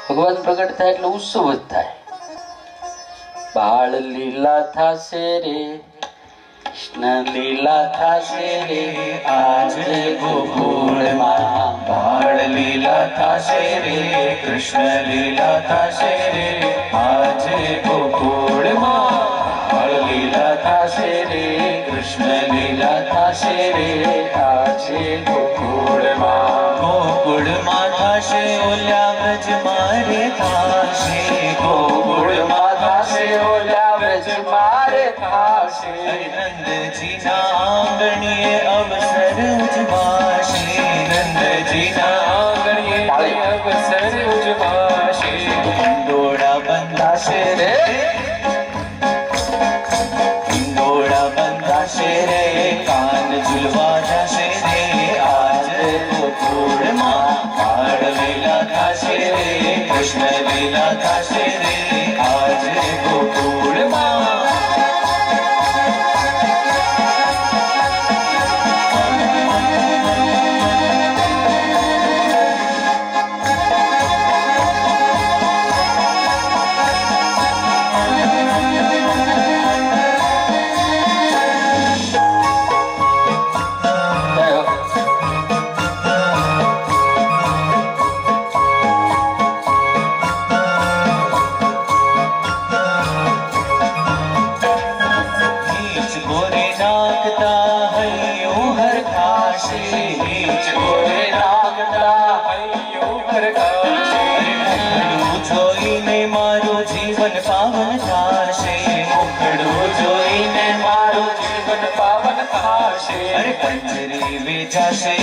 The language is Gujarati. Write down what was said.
ભગવાન પ્રગટ થાય એટલે ઉત્સવ જ થાય. બાળ લીલા થાશે રે, કૃષ્ણ લીલા થાશે રે, આજે ગોકુળમાં. બાળ લીલા થાશે રે, કૃષ્ણ લીલા થાશે રે, આજે ગોકુળમાં. બાળ લીલા થાશે રે, કૃષ્ણ લીલા થાશે રે, આજે ગોકુળમાં. ગોકુળમાં થાશે ઓલ્યા વ્રજ મારે થાશે. ગોકુળમાં થાશે ઓલ્યા વ્રજ મારે થાશે. નંદજીના આંગણીએ અવસર ઉજવાશે. નંદજીના આંગણીએ અવસર ઉજવાશે. હિંડોળા બંધાશે રે, હિંડોળા બંધાશે રે, કાન ઝૂલવા જશે રે, આજે ગોકુળમાં. બાળ લીલા થાશે રે, કૃષ્ણ લીલા થાશે રે, આજે ગોકુળમાં. મારું જીવન પાવન થાશે. મુખડું જોઈને મારું જીવન પાવન થાશે. અરે પંજરી વેચાશે.